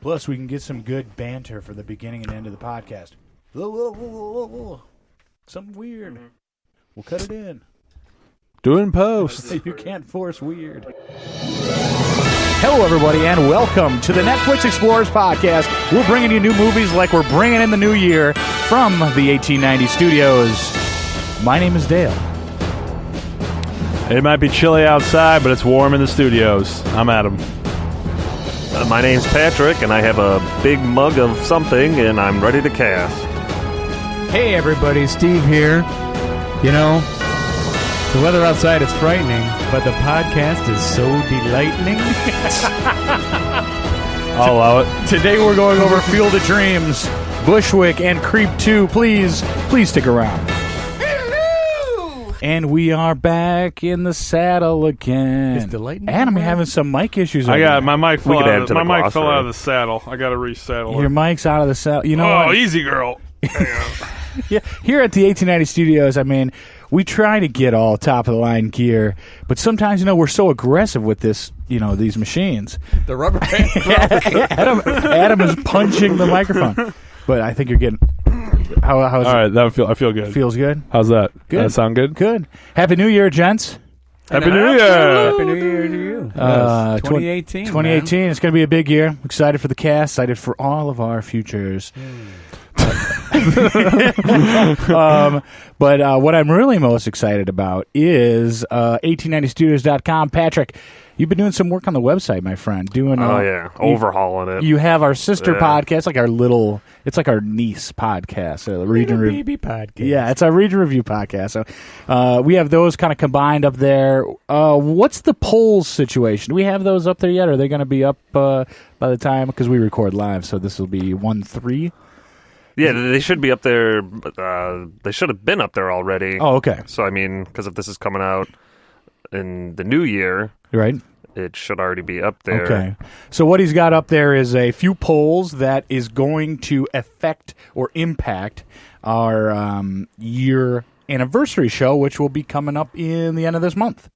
Plus, we can get some good banter for the beginning and end of the podcast. Something weird. We'll cut it in. Do it in post. You can't force weird. Hello, everybody, and welcome to the Netflix Explorers podcast. We're bringing you new movies like we're bringing in the new year from the 1890 studios. My name is Dale. It might be chilly outside, but it's warm in the studios. I'm Adam. My name's Patrick, and I have a big mug of something, and I'm ready to cast. Hey everybody, Steve here. You know, the weather outside is frightening, but the podcast is so delightening. I'll allow it. Today we're going over Field of Dreams, Bushwick, and Creep 2. Please stick around. And we are back in the saddle again. It's delightful. Adam, you're having some mic issues. I got my mic fell could add out. to My the mic fell glossary. out of the saddle. I got to resaddle Your it. mic's out of the saddle. You know Oh, what? easy, girl. Yeah, here at the 1890 Studios, I mean, we try to get all top of the line gear, but sometimes, we're so aggressive with this, these machines. The rubber band. Adam is punching the microphone, but I think you're getting. How's All right, I feel good. Feels good. How's that? Good. That sound good? Good. Happy New Year, gents. Happy New Year. Happy New Year to you. 2018. 2018. It's going to be a big year. Excited for the cast. Excited for all of our futures. But what I'm really most excited about is 1890studios.com. Patrick, you've been doing some work on the website, my friend. Overhauling it. You have our sister podcast, it's like our niece podcast. Baby podcast. Yeah, it's our read and review podcast. So we have those kind of combined up there. What's the polls situation? Do we have those up there yet? Are they going to be up by the time? Because we record live, so this will be 1-3. Yeah, they should be up there, but they should have been up there already. Oh, okay. So, I mean, because if this is coming out in the new year, Right. it should already be up there. Okay. So what he's got up there is a few polls that is going to affect or impact our year anniversary show, which will be coming up in the end of this month.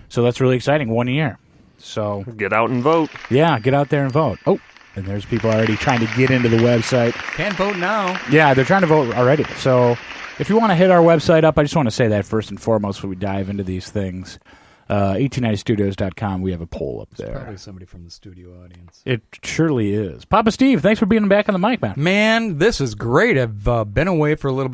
So that's really exciting. 1 year. So Get out and vote. yeah, get out there and vote. Oh, and there's people already trying to get into the website. Can't vote now. Yeah, they're trying to vote already. So if you want to hit our website up, I just want to say that first and foremost before we dive into these things. 1890studios.com, we have a poll up there. Probably somebody from the studio audience. It surely is. Papa Steve, thanks for being back on the mic, man. Man, this is great. I've been away for a little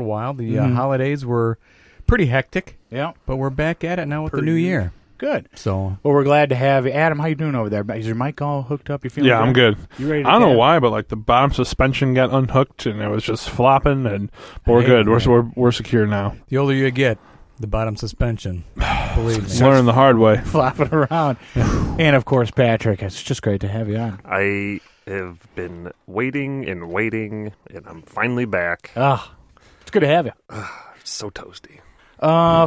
while. The holidays were pretty hectic. Yeah. But we're back at it now with the new year. Good. So Well, we're glad to have you. Adam, how you doing over there? Is your mic all hooked up? You feeling Yeah, I'm good. You ready to I don't know cast? why, but the bottom suspension got unhooked and it was just flopping. But we're Hey, good. man. We're secure now. the older you get, the bottom suspension. Believe me. Learning the hard way. Flopping around. And, of course, Patrick, it's just great to have you on. I have been waiting, and I'm finally back. It's good to have you. It's so toasty.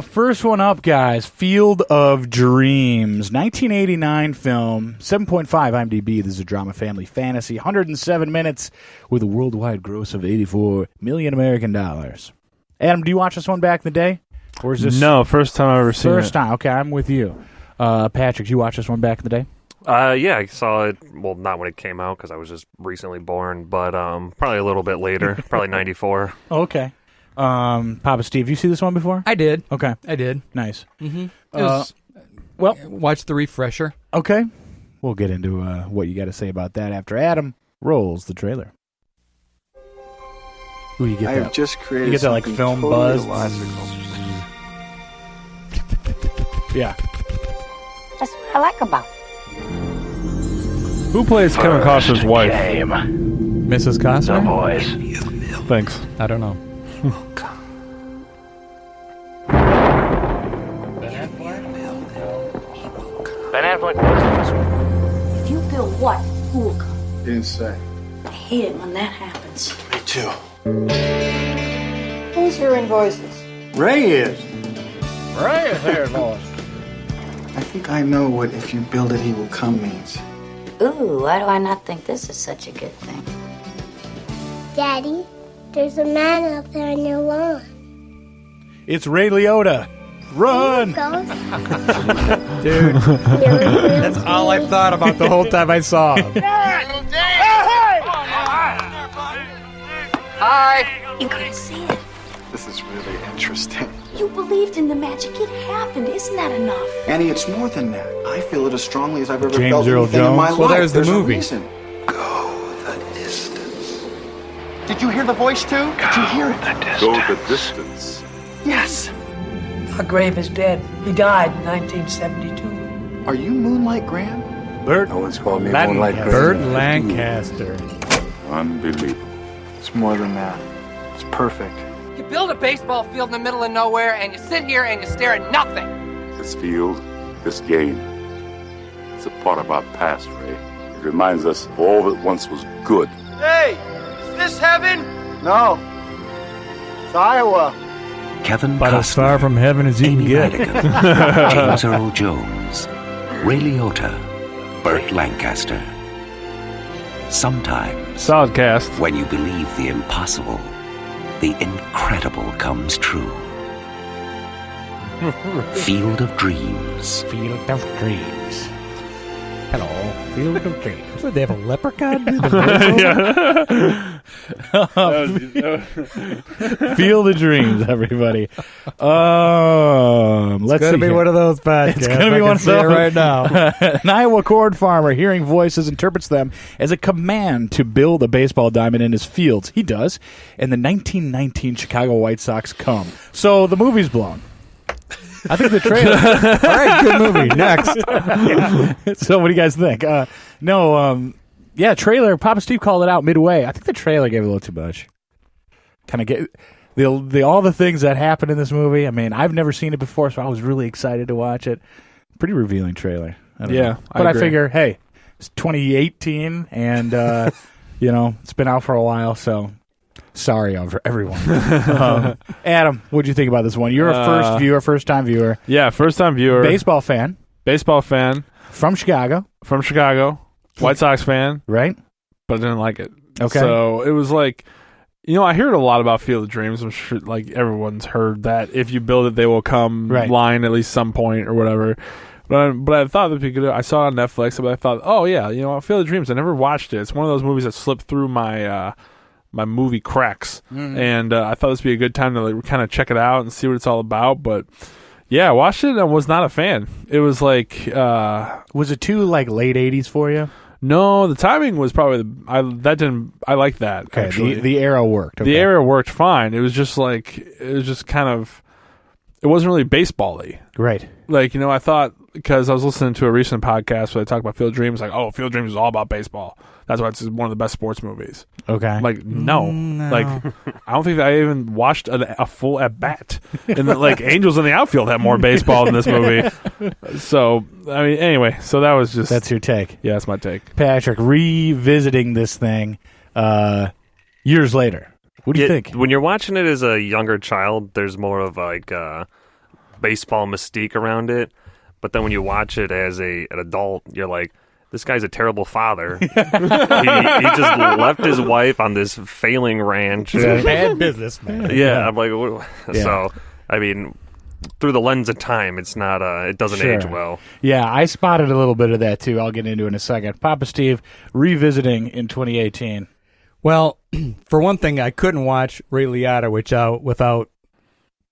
First one up, guys. Field of Dreams. 1989 film. 7.5 IMDb. This is a drama family fantasy. 107 minutes with a worldwide gross of $84 million American dollars. Adam, do you watch this one back in the day? Or is this No, first time I've ever seen it. first time? Okay, I'm with you. Patrick, you watch this one back in the day? Yeah, I saw it. Well, not when it came out because I was just recently born, but probably a little bit later, probably 94. Oh, okay. Papa Steve, you see this one before? I did. Okay, I did. nice. It was, well- watch the refresher. Okay, we'll get into what you got to say about that after Adam rolls the trailer. Ooh, you get I that? have just created You get that, like, something film totally buzz? illogical. Yeah. That's what I like about it. Who plays Kevin Costner's wife? Mrs. Costner? Thanks. I don't know. Ben Affleck was this one. If you build what, who will come? Didn't say. I hate it when that happens. Me too. Who's hearing voices? Ray is. Right there, boss. I think I know what "if you build it, he will come" means. Ooh, why do I not think this is such a good thing? Daddy, there's a man out there on your lawn. It's Ray Liotta. Run! Ghost. Dude, that's all I thought about the whole time I saw him. Hi. You couldn't see it. This is really interesting. You believed in the magic. It happened. Isn't that enough? Annie, it's more than that. I feel it as strongly as I've ever James felt Earl anything in my Jones. life. Well, there's the a movie. reason. Go the distance. Did you hear the voice too? Did you hear it? Go the distance. Yes. Doc Grave is dead. He died in 1972. Are you Moonlight Graham? Burt No one's called me Lancaster. Moonlight Graham. Burt Lancaster. Unbelievable. It's more than that. It's perfect. You build a baseball field in the middle of nowhere, and you sit here and you stare at nothing. This field, this game, it's a part of our past, Ray. It reminds us of all that once was good. Hey, is this heaven? No. It's Iowa. Kevin But as far Costner, from heaven as you can Amy get. Madigan, James Earl Jones, Ray Liotta, Burt Lancaster. Sometimes, Solid cast. when you believe the impossible, the incredible comes true. Field of Dreams. Field of Dreams. Hello, Field of Dreams. What, they have a leprechaun do the voiceover? Field of Dreams, everybody. Let's It's gonna see be here. one of those podcasts. It's gonna I be can one of see it those right now. An Iowa corn farmer, hearing voices, interprets them as a command to build a baseball diamond in his fields. He does, and the 1919 Chicago White Sox come. So the movie's blown. I think the trailer. All right, good movie. Next. So what do you guys think? Yeah, trailer. Papa Steve called it out midway. I think the trailer gave it a little too much. Kind of get the all the things that happen in this movie. I mean, I've never seen it before, so I was really excited to watch it. Pretty revealing trailer. I don't know. But I agree. figure, hey, it's 2018, and it's been out for a while, so sorry over everyone. Adam, what'd you think about this one? You're a first-time viewer, Yeah, first time viewer. baseball fan Baseball fan from Chicago, from Chicago. White Sox fan, right? but I didn't like it. Okay. So it was like, I heard a lot about Field of Dreams. I'm sure like everyone's heard that if you build it, they will come Right. line at least some point or whatever. But I thought that'd be good. I saw it on Netflix, but I thought, oh yeah, Field of Dreams. I never watched it. It's one of those movies that slipped through my my movie cracks, and I thought this would be a good time to like, kind of check it out and see what it's all about. But yeah, I watched it and I was not a fan. It was like, Was it too like late 80s for you? no, the timing was probably I liked that. Okay, actually. the arrow worked. Okay. The area worked fine. It was just kind of, it wasn't really baseball-y. Right. Like, I thought, because I was listening to a recent podcast where they talked about Field of Dreams, like, oh, Field of Dreams is all about baseball. That's why it's one of the best sports movies. Okay. I'm like, no. Like, I don't think that I even watched a full at-bat. And like, Angels in the Outfield have more baseball in this movie. So, I mean, anyway, so that was just... That's your take. Yeah, that's my take. Patrick, revisiting this thing years later. What do you think? When you're watching it as a younger child, there's more of like baseball mystique around it. But then when you watch it as an adult, you're like, this guy's a terrible father. he just left his wife on this failing ranch. Bad businessman. Yeah, I'm like, Yeah. so, I mean, through the lens of time, it's not, it doesn't Sure. age well. Yeah, I spotted a little bit of that too. I'll get into it in a second. Papa Steve, revisiting in 2018. Well, for one thing, I couldn't watch Ray Liotta without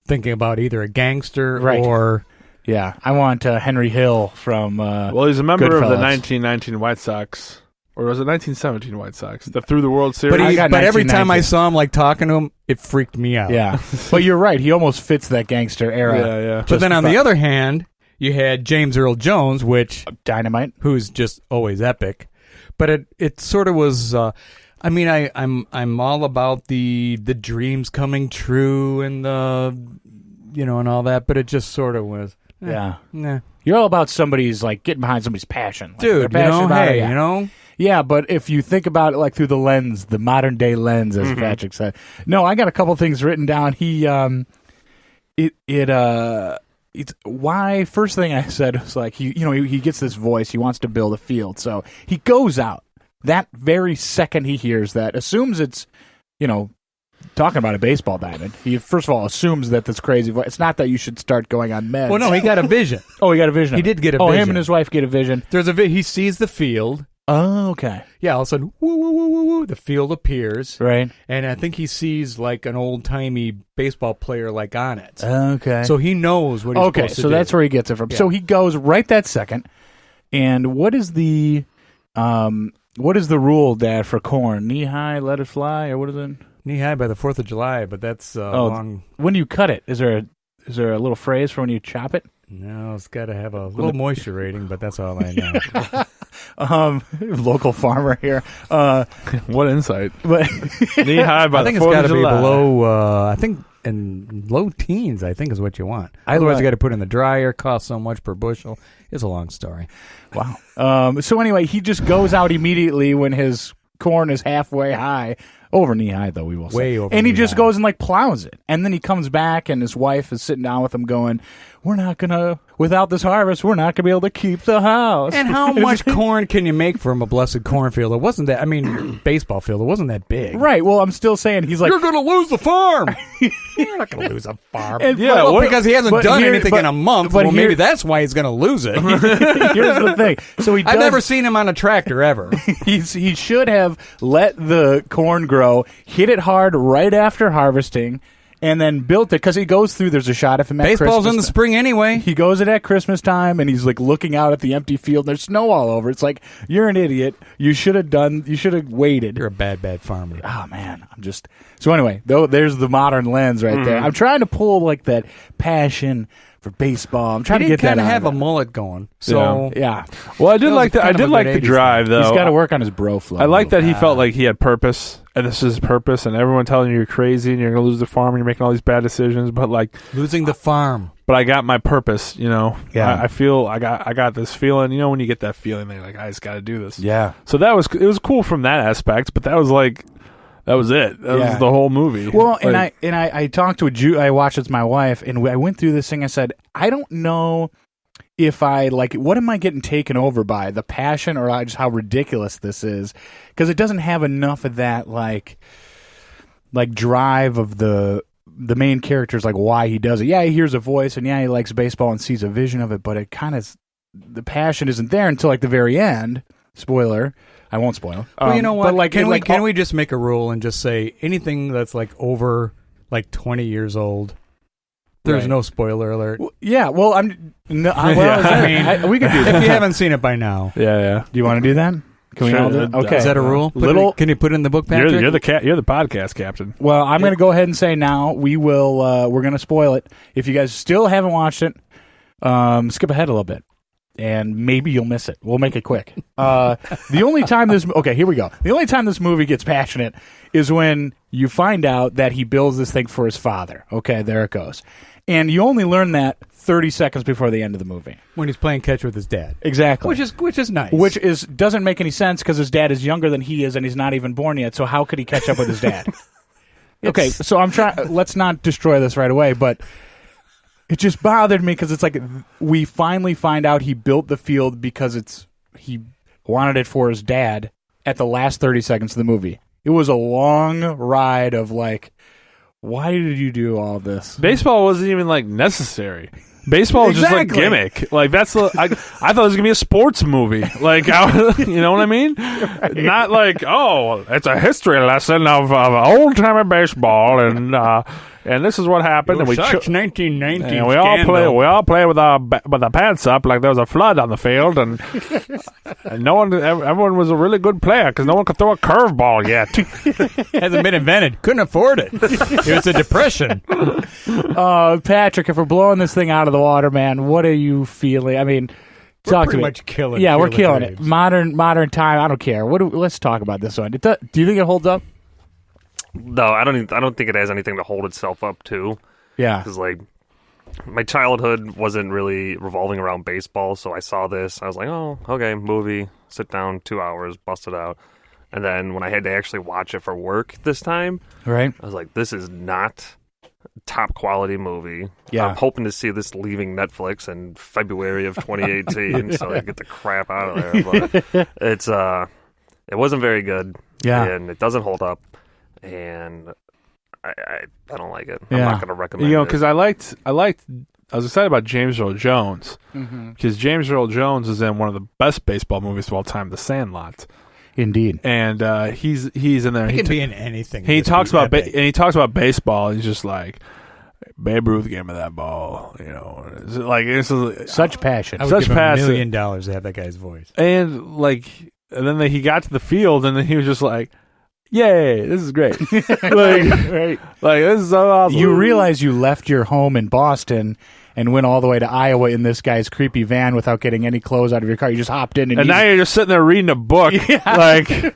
thinking about either a gangster Right. or... Yeah, I want Henry Hill from Well, he's a member of the Goodfellas. 1919 White Sox. Or was it 1917 White Sox? The Through the World Series? But every time I 1919. saw him like talking to him, it freaked me out. Yeah, but you're right. He almost fits that gangster era. Yeah. But then on the other hand, you had James Earl Jones, which Dynamite. who's just always epic. But it sort of was. I mean, I'm all about the dreams coming true and the and all that. But it just sort of was. Yeah. Nah. You're all about somebody's like getting behind somebody's passion, like, they're Dude, passionate about it, hey, yeah. Yeah, but if you think about it like through the lens, the modern day lens, as Patrick said. No, I got a couple things written down. It's why first thing I said was like he gets this voice, he wants to build a field. So he goes out. That very second he hears that, assumes it's, talking about a baseball diamond. He first of all assumes that this crazy voice. It's not that you should start going on meds. Well, no, he got a vision. Oh, he got a vision. He did get a Oh, vision. him and his wife get a vision. He sees the field Oh, okay. Yeah, all of a sudden, woo, woo, woo, woo, woo, the field appears. Right. And I think he sees like an old-timey baseball player like on it. Okay. So he knows what he's supposed to do. So that's where he gets it from. Yeah. So he goes right that second. And what is the rule, Dad, for corn? Knee high, let it fly, or what is it? Knee high by the 4th of July, but that's long. When do you cut it? Is there a little phrase for when you chop it? No, it's got to have a little moisture rating, but that's all I know. Local farmer here. What insight? But Knee high by I think the it's 4th got of to be July. below, I think in low teens, I think is what you want. Otherwise, you got to put it in the dryer, cost so much per bushel. It's a long story. Wow. So anyway, he just goes out immediately when his corn is halfway high. Over knee high, though, we will say. Way over and he knee just high. goes and, like, plows it. And then he comes back, and his wife is sitting down with him going, without this harvest, we're not going to be able to keep the house. And how much corn can you make from a blessed cornfield? It wasn't that, baseball field, it wasn't that big. Right. Well, I'm still saying, he's like... You're going to lose the farm. You're not going to lose a farm. Because he hasn't but done here- anything but- in a month. but Well, here- maybe that's why he's going to lose it. Here's the thing. So he does, I've never seen him on a tractor ever. he should have let the corn grow, hit it hard right after harvesting, and then built it. Because he goes through, there's a shot of him at Baseball's Christmas in the spring anyway. He goes in at Christmas time, and he's like looking out at the empty field. There's snow all over. It's like, you're an idiot. You should have waited. You're a bad farmer. Oh, man. So anyway, there's the modern lens right there. I'm trying to pull like that passion for baseball. I'm trying He to did get that kind of out have of a him. mullet going. So Yeah. Well, I did That like was the I kind of did a like good the 80s drive though. He's got to work on his bro flow. I like that he felt like he had purpose, and this is his purpose, and everyone telling you you're crazy and you're going to lose the farm and you're making all these bad decisions, but like losing the farm. But I got my purpose, you know. Yeah. I feel I got this feeling, you know, when you get that feeling, they're like, I just got to do this. Yeah. So it was cool from that aspect, but that was it. That was the whole movie. Well, Like, and I talked to a Jew. I watched it with my wife, and I went through this thing. I said, I don't know if I like. What am I getting taken over by? The passion, or just how ridiculous this is? Because it doesn't have enough of that like drive of the main characters, like why he does it. Yeah, he hears a voice, and yeah, he likes baseball and sees a vision of it, but it kind of the passion isn't there until like the very end. Spoiler. I won't spoil. Well, you know what? But like, can we just make a rule and just say anything that's like over like 20 years old? There's Right. no spoiler alert. Yeah. Well, we could do that. If you haven't seen it by now, yeah. Do you want to do that? Can we Sure. all do that? Okay. is that a rule? Can you put it in the book, Patrick? You're the podcast captain. Well, I'm going to go ahead and say now we're going to spoil it. If you guys still haven't watched it, skip ahead a little bit, and maybe you'll miss it. We'll make it quick. The only time here we go. The only time this movie gets passionate is when you find out that he builds this thing for his father. Okay, there it goes. And you only learn that 30 seconds before the end of the movie. When he's playing catch with his dad. Exactly. Which is nice. Which doesn't make any sense because his dad is younger than he is and he's not even born yet. So how could he catch up with his dad? Okay, so I'm trying. Let's not destroy this right away, but it just bothered me because it's like we finally find out he built the field because he wanted it for his dad at the last 30 seconds of the movie. It was a long ride of like, why did you do all this? Baseball wasn't even like necessary. Baseball was just like gimmick. Like I thought it was gonna be a sports movie. Like you know what I mean? Right. Not like it's a history lesson of old timey baseball and this is what happened. And we 1990. And we all play with our pants up like there was a flood on the field, and everyone was a really good player because no one could throw a curveball yet. Hasn't been invented. Couldn't afford it. It was a depression. Patrick, if we're blowing this thing out of the water, man, what are you feeling? I mean, talk to me. Pretty much killing. Yeah, we're Field of killing it. Dreams. Modern time. I don't care. Let's talk about this one. Do you think it holds up? No, I don't think it has anything to hold itself up to. Yeah. Because like my childhood wasn't really revolving around baseball, so I saw this. I was like, oh, okay, movie. Sit down, 2 hours, bust it out. And then when I had to actually watch it for work this time, right, I was like, this is not top quality movie. Yeah. I'm hoping to see this leaving Netflix in February of 2018, so I get the crap out of there. But it wasn't very good. Yeah. And it doesn't hold up. And I don't like it. Yeah. I'm not going to recommend it. it. Because I liked about James Earl Jones because James Earl Jones is in one of the best baseball movies of all time, The Sandlot. Indeed, and he's in there. He can be in anything. He talks about and he talks about baseball. He's just like, Babe Ruth gave me that ball. You know, it's such passion. I would give him $1 million to have that guy's voice. And then he got to the field, and then he was just like, "Yay, this is great!" Right. This is so awesome. You realize you left your home in Boston and went all the way to Iowa in this guy's creepy van without getting any clothes out of your car. You just hopped in, and now you're just sitting there reading a book. Yeah,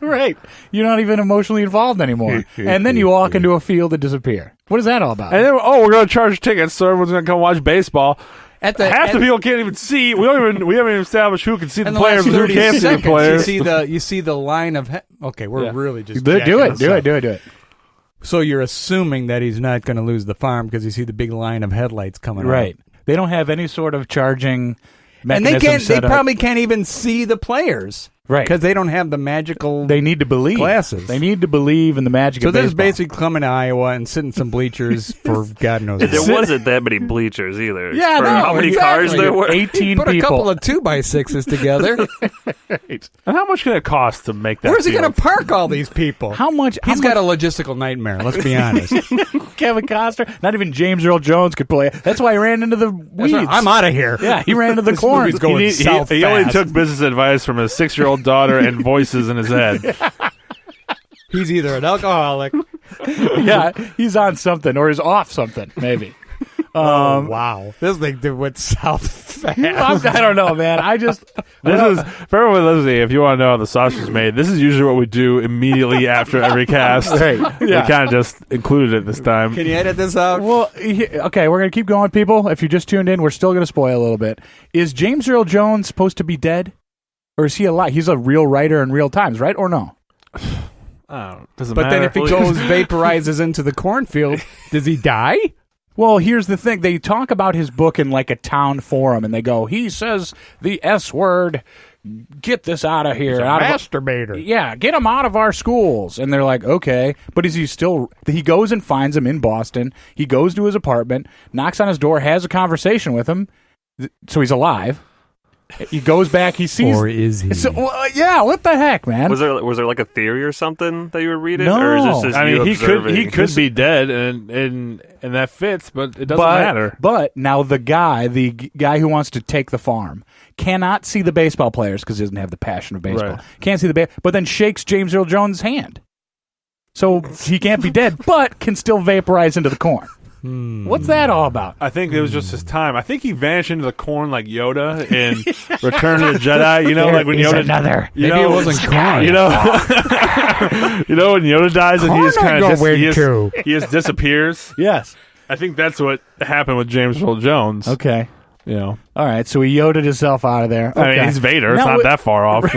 right. You're not even emotionally involved anymore. And then you walk into a field and disappear. What is that all about? And then, we're going to charge tickets, so everyone's going to come watch baseball. Half the people can't even see. We haven't even established who can see the players and who can't see the players. You see the line of. Okay, we're really just do it. So you're assuming that he's not going to lose the farm because you see the big line of headlights coming. Right. They don't have any sort of charging mechanism. And they probably can't even see the players. Right. Because they don't have the magical They need to believe. glasses. They need to believe in the magic of baseball. So this is basically coming to Iowa and sitting some bleachers for God knows what. There wasn't that many bleachers either. Yeah, for how many cars there were? 18 Put people. a couple of 2x6s together. Right. And how much can it cost to make that? Where's he going to park all these people? How much? He's got a logistical nightmare, let's be honest. Kevin Costner, not even James Earl Jones could play. That's why he ran into the weeds. Right. I'm out of here. Yeah, he ran into the corn. He's going south he only took business advice from his 6-year-old daughter and voices in his head. He's either an alcoholic. Yeah, he's on something or is off something, maybe. Wow. This thing went south fast. I don't know, man. This is for everyone listening. If you want to know how the sausage is made, this is usually what we do immediately after every cast. Right. We kind of just included it this time. Can you edit this out? Well, okay, we're going to keep going, people. If you just tuned in, we're still going to spoil a little bit. Is James Earl Jones supposed to be dead? Or is he alive? He's a real writer in real times, right? Or no? Doesn't but matter. then if he goes vaporizes into the cornfield, does he die? Well, here's the thing. They talk about his book in like a town forum, and they go, he says the S word, get this out of here. He's a masturbator. Yeah, get him out of our schools. And they're like, okay. But is he still... He goes and finds him in Boston. He goes to his apartment, knocks on his door, has a conversation with him. So he's alive. He goes back. He sees... Or is he? Yeah, what the heck, man? Was there like a theory or something that you were reading? No. Or is this just you observing? he could be dead, and that fits, but it doesn't matter. But now the guy who wants to take the farm, cannot see the baseball players because he doesn't have the passion of baseball. Right. Can't see but then shakes James Earl Jones' hand. So he can't be dead, but can still vaporize into the corn. What's that all about? I think it was just his time. I think he vanished into the corn like Yoda in Return of the Jedi. You know, like when Yoda... Maybe it wasn't corn. You know, you know when Yoda dies and he just kind of he just disappears? Yes. I think that's what happened with James Earl Jones. Okay. You know. All right, so he Yoda'd himself out of there. Okay. I mean, he's Vader. It's not that far off.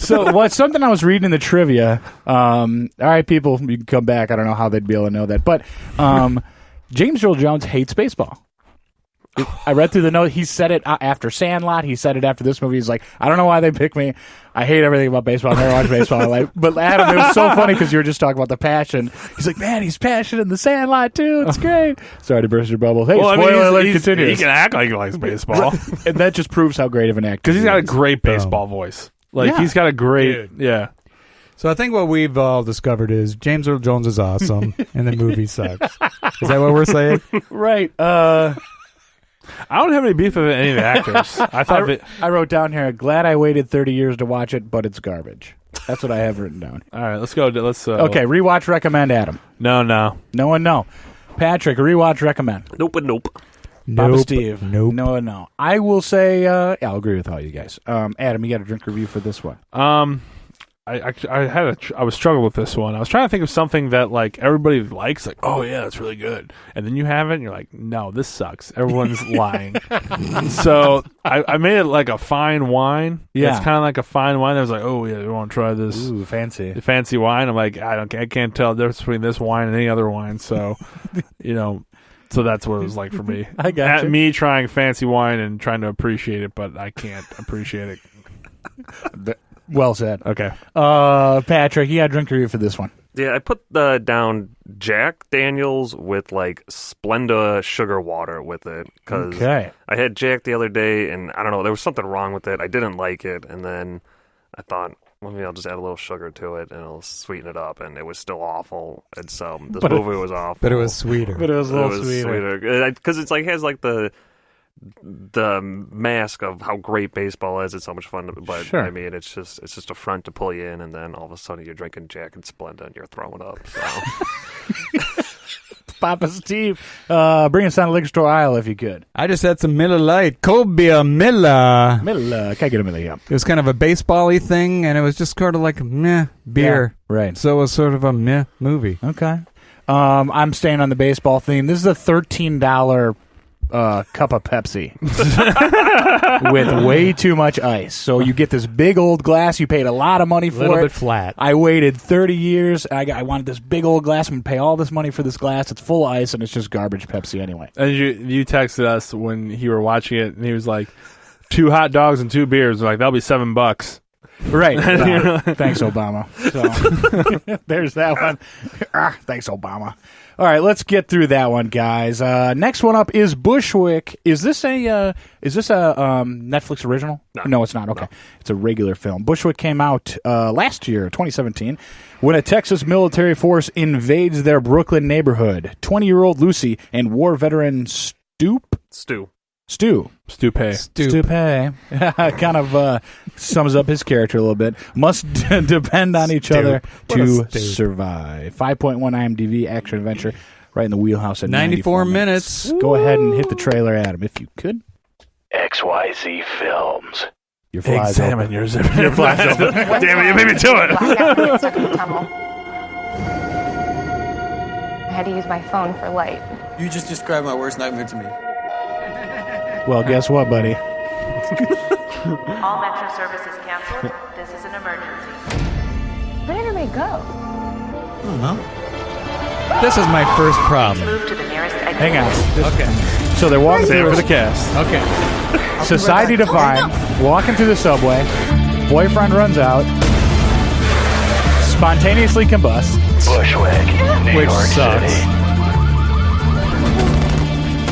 So what's something I was reading in the trivia. All right, people, you can come back. I don't know how they'd be able to know that. But James Earl Jones hates baseball. I read through the note. He said it after Sandlot. He said it after this movie. He's like, I don't know why they picked me. I hate everything about baseball. I never watched baseball in my life. But Adam, it was so funny because you were just talking about the passion. He's like, man, he's passionate in the Sandlot too. It's great. Sorry to burst your bubble. Hey, spoiler alert continues. He can act like he likes baseball. And that just proves how great of an actor because he's got a great baseball voice. Like, he's got a great... Yeah. So I think what we've all discovered is James Earl Jones is awesome and the movie sucks. Is that what we're saying? Right. I don't have any beef with any of the actors. I wrote down here, glad I waited 30 years to watch it, but it's garbage. That's what I have written down. All right, let's go. Okay, rewatch, recommend, Adam. No. No one, no. Patrick, rewatch, recommend. Nope. Papa Steve. Nope. No. I will say, I'll agree with all you guys. Adam, you got a drink review for this one. I was struggling with this one. I was trying to think of something that like everybody likes, like, oh yeah, that's really good, and then you have it, and you're like, no, this sucks. Everyone's lying. So I made it like a fine wine. Yeah, it's kind of like a fine wine. I was like, oh yeah, we want to try this. Ooh, fancy wine. I'm like, I can't tell the difference between this wine and any other wine. So, so that's what it was like for me. I got you. Me trying fancy wine and trying to appreciate it, but I can't appreciate it. Well said. Okay. Patrick, you got a drink review for this one. Yeah, I put down Jack Daniels with like Splenda sugar water with it because Okay. I had Jack the other day and I don't know, there was something wrong with it. I didn't like it, and then I thought, well, maybe I'll just add a little sugar to it and it'll sweeten it up, and it was still awful. And so this movie was awful. But it was sweeter. But it was a little sweeter. Because it's like has like the mask of how great baseball is. It's so much fun, but Sure. I mean, it's just a front to pull you in, and then all of a sudden you're drinking Jack and Splenda and you're throwing up. So. Papa Steve, bring us down to liquor store aisle if you could. I just had some Miller Lite. Cold beer, Miller. Miller, can I get a Miller? Yeah. It was kind of a baseball-y thing, and it was just sort of like meh beer. Yeah, right. So it was sort of a meh movie. Okay. I'm staying on the baseball theme. This is a $13 cup of Pepsi with way too much ice. So you get this big old glass. You paid a lot of money for it. A little bit flat. I waited 30 years. I wanted this big old glass. I'm going to pay all this money for this glass. It's full of ice, and it's just garbage Pepsi anyway. And you texted us when you were watching it, and he was like, 2 hot dogs and 2 beers. Like, that'll be $7. Right. Thanks, Obama. So there's that one. Thanks, Obama. All right, let's get through that one, guys. Next one up is Bushwick. Is this a Netflix original? No, it's not. Okay. No. It's a regular film. Bushwick came out last year, 2017, when a Texas military force invades their Brooklyn neighborhood. 20-year-old Lucy and war veteran Stu Pei kind of sums up his character a little bit. Must depend on each other to survive. 5.1 IMDb action adventure, right in the wheelhouse at 94 minutes. Go ahead and hit the trailer, Adam, if you could. XYZ Films. Your flies Examine open. your flies open. Damn it, you made me do it. I had to use my phone for light. You just described my worst nightmare to me. Well, guess what, buddy? All Metro services canceled. This is an emergency. Where did everybody go? I don't know. This is my first problem. Move to the nearest exit. Hang on. Okay. So they're walking Save through for the cast. Okay. Society defined. Walking through the subway. Boyfriend runs out. Spontaneously combusts. Bushwick, New Which York sucks. City.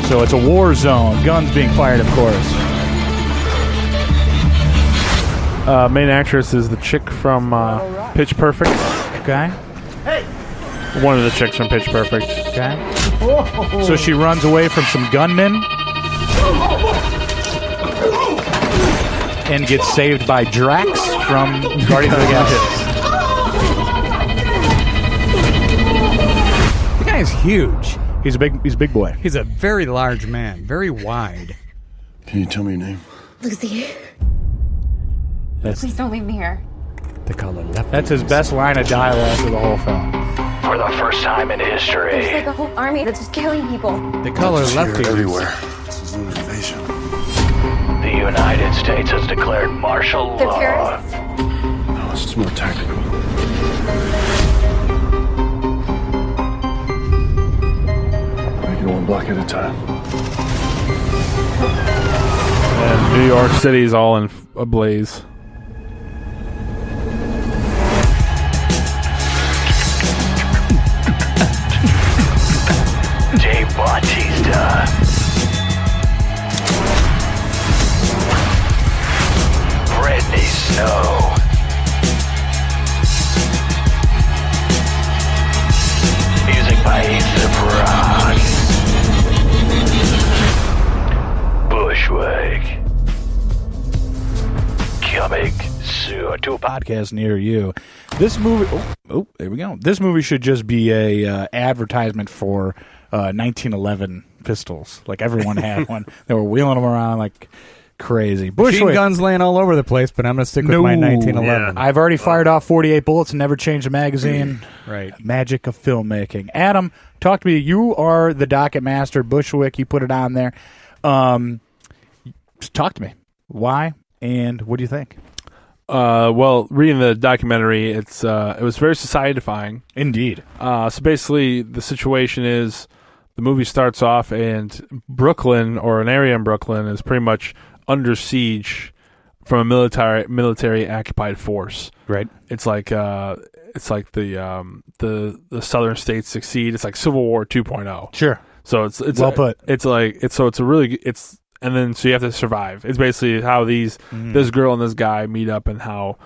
So it's a war zone. Guns being fired, of course. Main actress is the chick from Pitch Perfect. Okay. One of the chicks from Pitch Perfect. Okay. So she runs away from some gunmen and gets saved by Drax from Guardians of the Galaxy. The guy is huge. He's a big boy. He's a very large man, very wide. Can you tell me your name? Lucy. That's, Please don't leave me here. They call it left. that's his best line of dialogue for the whole film. For the first time in history. There's like a whole army that's just killing people. They call her lefties. Everywhere. This is an invasion. The United States has declared martial They're law. terrorists. No, it's just more tactical. Make it one block at a time. And New York City is all in a blaze. Dave Bautista. Brittany Snow. Music by Aesop Rock. Bushwick. Coming soon to a Podcast near you. This movie. Oh, there we go. This movie should just be a advertisement for 1911 pistols. Like everyone had one. They were wheeling them around like crazy. Machine Bushwick. guns laying all over the place, but I'm going to stick with my 1911. I've already fired off 48 bullets and never changed a magazine. Right. Magic of filmmaking. Adam, talk to me. You are the docket master. Bushwick, you put it on there. Talk to me. Why and what do you think? Well, reading the documentary, it was very society-defying. Indeed. So basically, the situation is the movie starts off, and Brooklyn, or an area in Brooklyn, is pretty much under siege from a military occupied force. Right. It's like the southern states succeed. It's like Civil War 2.0. Sure. So it's well put. It's a really and then so you have to survive. It's basically how this girl and this guy meet up and how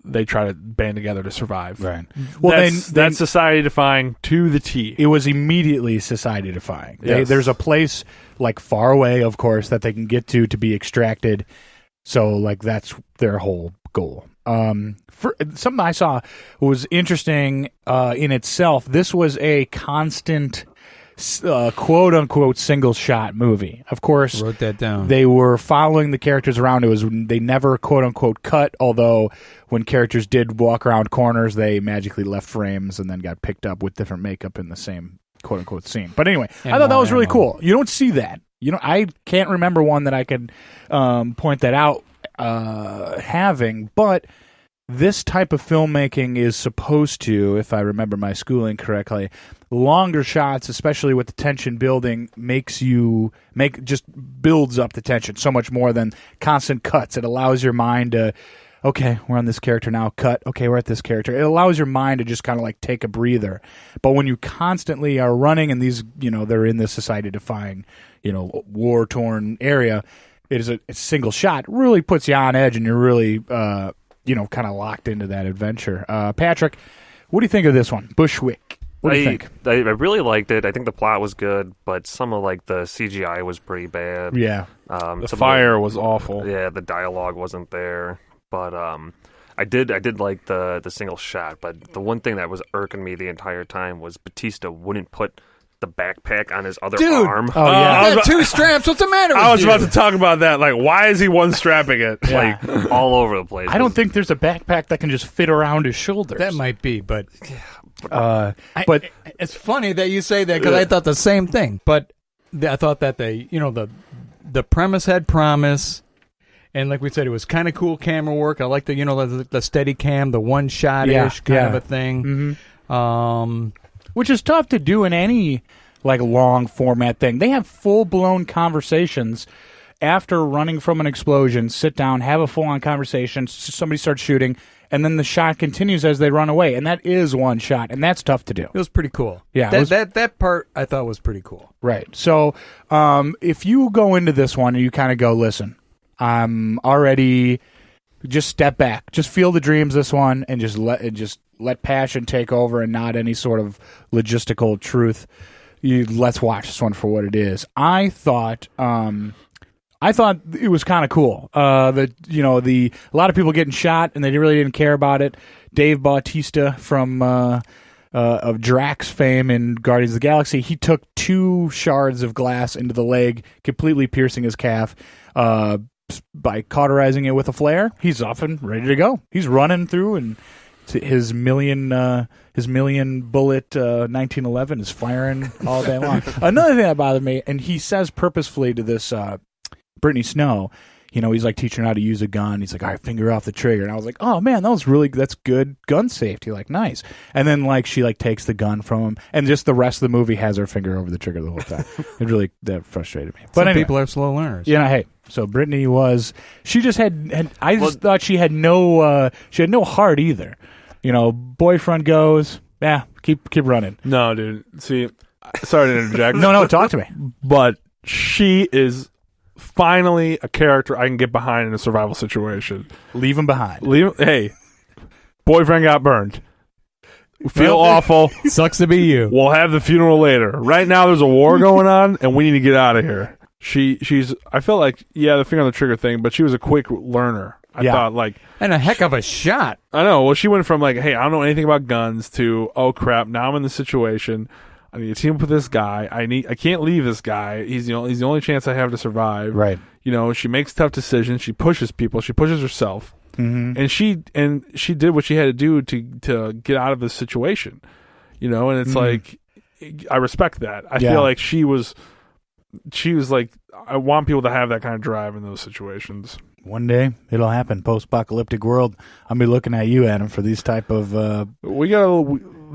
they try to band together to survive. Right. Well, that's society defying to the T. It was immediately society defying. Yes. There's a place like far away, of course, that they can get to be extracted. So like that's their whole goal. For something I saw was interesting in itself. This was a constant quote unquote single shot movie. Of course, wrote that down. They were following the characters around. They never quote unquote cut, although when characters did walk around corners, they magically left frames and then got picked up with different makeup in the same quote unquote scene. But anyway, I thought that was really cool. You don't see that. I can't remember one that I could point that out having, but this type of filmmaking is supposed to, if I remember my schooling correctly, longer shots, especially with the tension building, just builds up the tension so much more than constant cuts. It allows your mind to, okay, we're on this character now, cut, okay, we're at this character. It allows your mind to just kind of like take a breather. But when you constantly are running and these, they're in this society-defying, war-torn area, it is a single shot, really puts you on edge and you're really kind of locked into that adventure. Patrick, what do you think of this one? Bushwick. What do you think? I really liked it. I think the plot was good, but some of the CGI was pretty bad. Yeah. The fire was awful. Yeah, the dialogue wasn't there. But I did like the single shot. But the one thing that was irking me the entire time was Batista wouldn't put the backpack on his other arm. Oh yeah, got two straps. What's the matter with you? I was about to talk about that. Like, why is he one strapping it? Yeah. Like all over the place. I don't think there's a backpack that can just fit around his shoulders. That might be, but but it's funny that you say that because I thought the same thing. But I thought that the premise had promise. And like we said, it was kind of cool camera work. I like the steady cam, the one shot ish kind of a thing. Mm-hmm. Which is tough to do in any long format thing. They have full blown conversations after running from an explosion. Sit down, have a full on conversation. Somebody starts shooting, and then the shot continues as they run away. And that is one shot, and that's tough to do. It was pretty cool. Yeah, that part I thought was pretty cool. Right. So if you go into this one and you kind of go, listen, I'm already. Just step back. Just feel the dreams this one, and just let passion take over, and not any sort of logistical truth. Let's watch this one for what it is. I thought it was kind of cool. A lot of people getting shot, and they really didn't care about it. Dave Bautista from of Drax fame in Guardians of the Galaxy, he took 2 shards of glass into the leg, completely piercing his calf. By cauterizing it with a flare, he's off and ready to go. He's running through, and his million bullet 1911 is firing all day long. Another thing that bothered me, and he says purposefully to this Brittany Snow, he's like teaching her how to use a gun. He's like, all right, finger off the trigger. And I was like, oh man, that's good gun safety. Like, nice. And then she takes the gun from him, and just the rest of the movie has her finger over the trigger the whole time. That frustrated me. But Some anyway, people are slow learners. Hey. So Brittany she just had I just thought she had no heart either. Boyfriend goes, keep running. No, dude. See, sorry to interject. No, talk to me. But she is finally a character I can get behind in a survival situation. Leave him behind. Hey, boyfriend got burned. Feel awful. Sucks to be you. We'll have the funeral later. Right now there's a war going on, and we need to get out of here. She's. I feel like the finger on the trigger thing, but she was a quick learner. I thought and a heck of a shot. I know. Well, she went from hey, I don't know anything about guns to oh crap, now I'm in this situation. I need to team up with this guy. I can't leave this guy. He's the only chance I have to survive. Right. She makes tough decisions. She pushes people. She pushes herself. Mm-hmm. And she did what she had to do to get out of this situation. And it's I respect that. I feel like she was like, I want people to have that kind of drive in those situations. One day it'll happen. Post-apocalyptic world. I'll be looking at you, Adam, for these type of.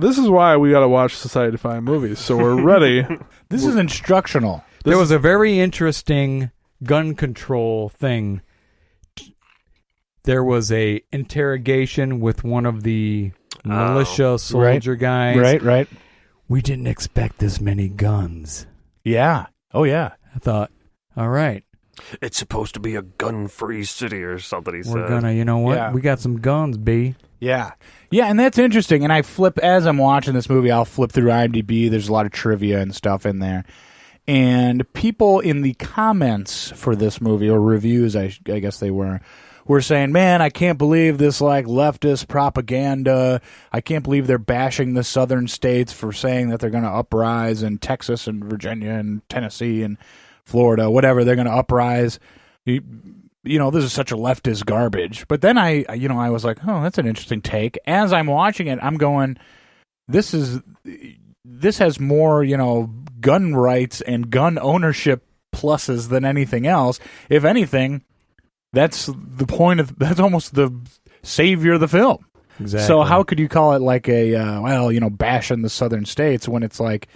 This is why we gotta watch society-defying movies. So we're ready. This is instructional. There was a very interesting gun control thing there was a interrogation with one of the militia soldier guys. Right. We didn't expect this many guns. Yeah. Oh, yeah. I thought, all right. It's supposed to be a gun-free city or something, he said. We're gonna, you know what? Yeah. We got some guns, B. Yeah. Yeah, and that's interesting. And I flip, as I'm watching this movie, I'll flip through IMDb. There's a lot of trivia and stuff in there. And people in the comments for this movie, or reviews, I guess they were saying, man, I can't believe this like leftist propaganda. I can't believe they're bashing the southern states for saying that they're going to uprise in Texas and Virginia and Tennessee and Florida, whatever. They're going to uprise. You know, this is such a leftist garbage. But then I was like, oh, that's an interesting take. As I'm watching it, I'm going, this has more, gun rights and gun ownership pluses than anything else. If anything, that's the point of, that's almost the savior of the film. Exactly. So how could you call it like a, bashing the southern states when it's like,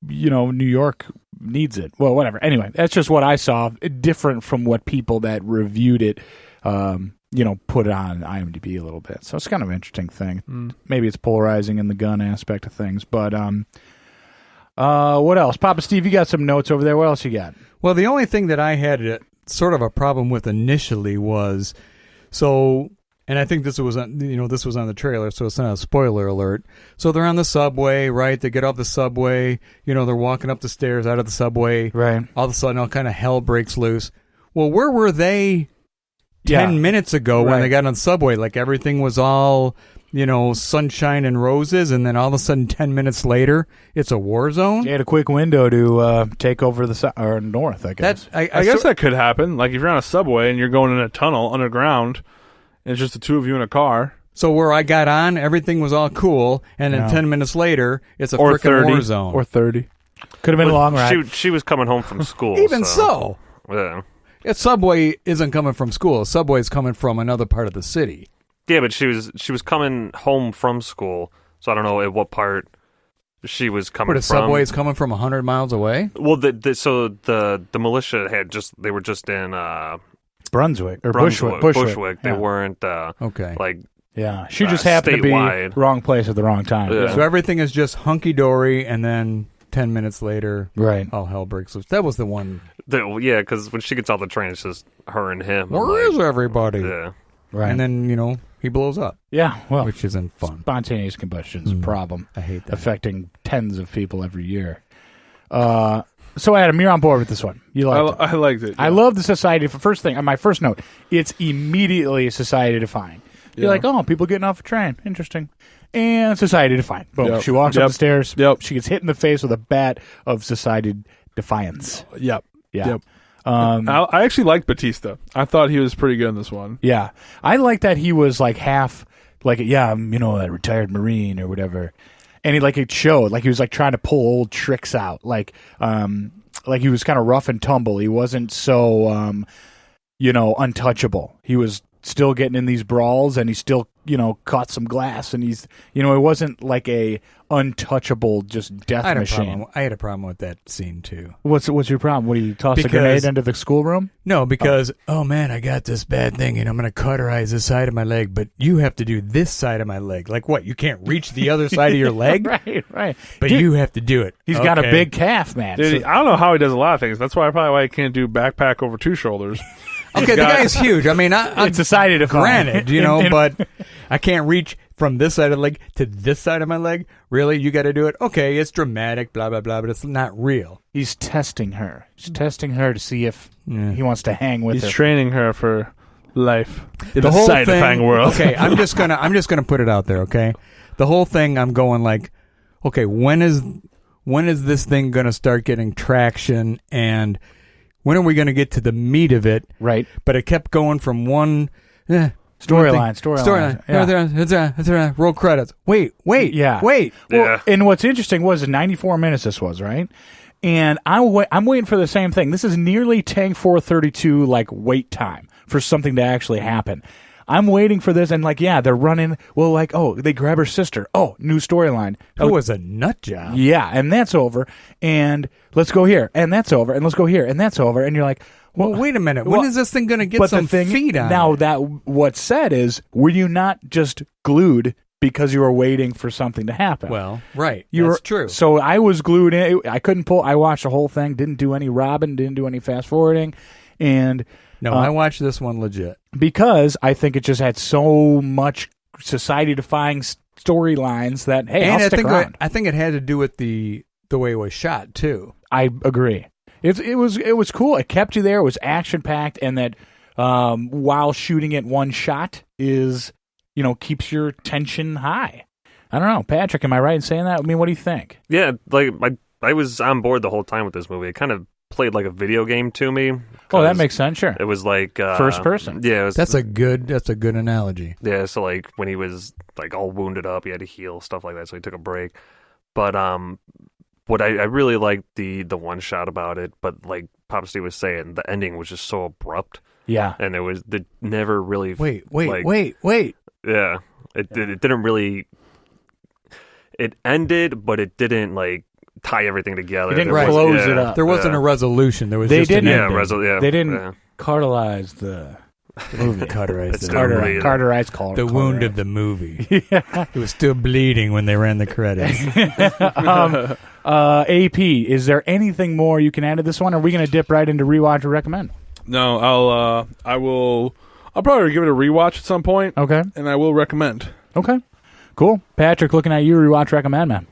New York needs it. Well, whatever. Anyway, that's just what I saw. Different from what people that reviewed it, put it on IMDb a little bit. So it's kind of an interesting thing. Maybe it's polarizing in the gun aspect of things. But what else? Papa Steve, you got some notes over there. What else you got? Well, the only thing that I had sort of a problem with initially was, and I think this was on the trailer, so it's not a spoiler alert. So they're on the subway, right? They get off the subway. They're walking up the stairs out of the subway. Right. All of a sudden, all kind of hell breaks loose. Well, where were they 10 minutes ago when they got on the subway? Like everything was all, sunshine and roses, and then all of a sudden, 10 minutes later, it's a war zone? They had a quick window to take over the north, I guess. I guess that could happen. Like if you're on a subway and you're going in a tunnel underground, and it's just the two of you in a car. So where I got on, everything was all cool, and then 10 minutes later, it's a freaking war zone. Or 30. Could have been a long ride. She was coming home from school. Even so. Yeah. A subway isn't coming from school. A subway's coming from another part of the city. Yeah, but she was coming home from school, so I don't know at what part she was coming from. But a subway is coming from 100 miles away? Well, the militia they were just in Brunswick or Bushwick. Bushwick. They Yeah. weren't okay. like she just happened statewide. to be wrong place at the wrong time. Yeah. So everything is just hunky dory, and then 10 minutes later, right? All hell breaks loose. That was the one. Yeah, because when she gets off the train, it's just her and him. Where is everybody? Yeah, right. And then he blows up. Yeah, well, which isn't fun. Spontaneous combustion is a problem. I hate that. Affecting tens of people every year. So Adam, you're on board with this one. You liked it. I liked it. Yeah. I love the society. First thing, my first note, it's immediately society defying. You're like, oh, people getting off a train. Interesting. And society defying. Boom. Yep. She walks up the stairs. Yep. She gets hit in the face with a bat of society defiance. Yep. Yeah. Yep. I actually liked Batista. I thought he was pretty good in this one. Yeah. I like that he was like half, like, I'm, a retired Marine or whatever. And it showed, like he was like trying to pull old tricks out. Like he was kind of rough and tumble. He wasn't so, untouchable. He was still getting in these brawls, and he still, caught some glass, and he's, it wasn't like a untouchable just death machine. I had a problem with that scene too. What's your problem? What, do you toss a grenade into the schoolroom? No, because oh man, I got this bad thing, and I'm going to cauterize this side of my leg, but you have to do this side of my leg. Like what? You can't reach the other side of your leg, right? But you have to do it. He's got a big calf, man. Dude, I don't know how he does a lot of things. That's why he can't do backpack over two shoulders. Okay, the guy's huge. I mean, it's society defying. Granted, but I can't reach from this side of the leg to this side of my leg. Really? You got to do it? Okay, it's dramatic, blah, blah, blah, but it's not real. He's testing her. He's testing her to see if he wants to hang with her. He's training her for life in the the side-defying world. Okay, I'm just gonna put it out there, okay? The whole thing, I'm going like, okay, when is this thing going to start getting traction, and when are we going to get to the meat of it? Right. But it kept going from one storyline. Yeah. Roll credits. Wait. Yeah. Wait. Well, and what's interesting was 94 minutes this was, right? And I'm waiting for the same thing. This is nearly Tank 432 like wait time for something to actually happen. I'm waiting for this, and like, yeah, they're running. Well, like, oh, they grab her sister. Oh, new storyline. Who was a nut job. Yeah, and that's over. And let's go here, and that's over, and let's go here, and that's over. And you're like, well, wait a minute. When is this thing going to get some feet on now? it? That what's said is, were you not just glued because you were waiting for something to happen? Well, right. That's true. So I was glued in. I couldn't pull. I watched the whole thing. Didn't do any Robin. Didn't do any fast forwarding. And no, I watched this one legit because I think it just had so much society-defying storylines that I'll stick around. I think it had to do with the way it was shot too. I agree. It was cool. It kept you there. It was action-packed, and that while shooting it one shot is keeps your tension high. I don't know, Patrick. Am I right in saying that? I mean, what do you think? Yeah, like I was on board the whole time with this movie. It kind of played like a video game to me. Oh, that makes sense. Sure. It was like first person. Yeah, that's a good analogy. Yeah, so like when he was like all wounded up, he had to heal, stuff like that. So he took a break. But what I really liked the one shot about it. But like Papa Steve was saying, the ending was just so abrupt. Yeah, and it never really. Wait. Yeah, it didn't really. It ended, but it didn't like tie everything together. It didn't close it up. There wasn't a resolution. There was they just didn't. An ending. They didn't cartelize the movie. Cauterize the wound of the movie. Yeah. It was still bleeding when they ran the credits. AP, is there anything more you can add to this one? Or are we going to dip right into rewatch or recommend? No, I'll probably give it a rewatch at some point. Okay. And I will recommend. Okay. Cool. Patrick, looking at you, rewatch, recommend, man.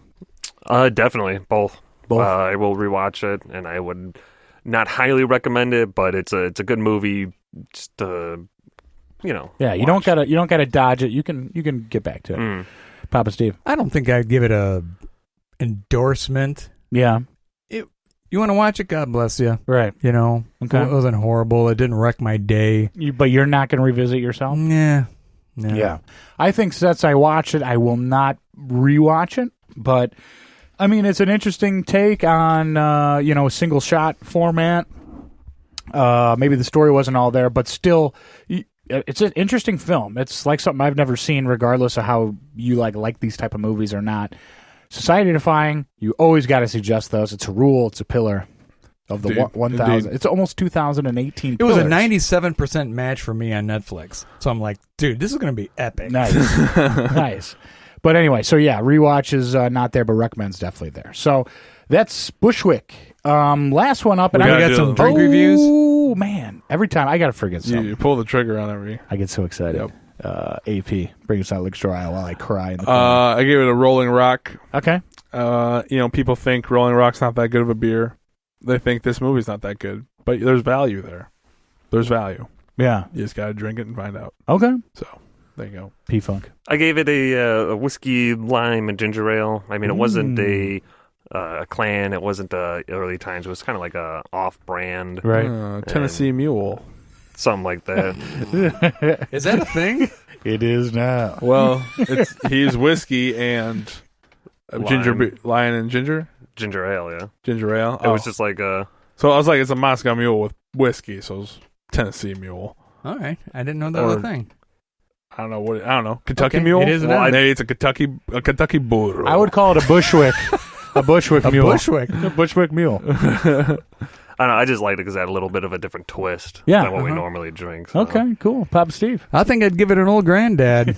Definitely both. I will rewatch it, and I would not highly recommend it, but it's a good movie. Just Yeah, you don't gotta dodge it. You can get back to it. Papa Steve, I don't think I'd give it a endorsement. Yeah. You want to watch it? God bless you. Right. Okay. It wasn't horrible. It didn't wreck my day. But you're not going to revisit yourself? Yeah. Yeah. I think since I watched it, I will not rewatch it. But, I mean, it's an interesting take on, a single shot format. Maybe the story wasn't all there, but still, it's an interesting film. It's like something I've never seen, regardless of how you like these type of movies or not. Society defying, you always got to suggest those. It's a rule. It's a pillar of the 1,000. It's almost 2018. It was a 97% match for me on Netflix. So I'm like, dude, this is going to be epic. Nice. Nice. But anyway, so yeah, rewatch is not there, but recommend's definitely there. So that's Bushwick. Last one up, and I got some drink reviews. Oh man, every time I got to forget something. You pull the trigger on every. I get so excited. Yep. AP, bring us out liquor aisle while I cry in the I gave it a Rolling Rock. Okay. People think Rolling Rock's not that good of a beer. They think this movie's not that good, but there's value there. There's value. Yeah. You just got to drink it and find out. Okay. So there you go. P-Funk. I gave it a whiskey, lime, and ginger ale. I mean, it wasn't a clan. It wasn't early times. It was kind of like a off-brand. Right. Tennessee Mule. Something like that. Is that a thing? It is now. Well, he's whiskey and lime and ginger. Ginger ale, yeah. Ginger ale. It was just like a. So I was like, it's a Moscow Mule with whiskey, so it's Tennessee Mule. All right, I didn't know that was a thing. I don't know. Kentucky Mule. It is maybe it's a Kentucky Burro. I would call it a Bushwick. A Bushwick mule. A Bushwick mule. I don't know, I just liked it because it had a little bit of a different twist than what we normally drink. So. Okay, cool. Papa Steve. I think I'd give it an old granddad.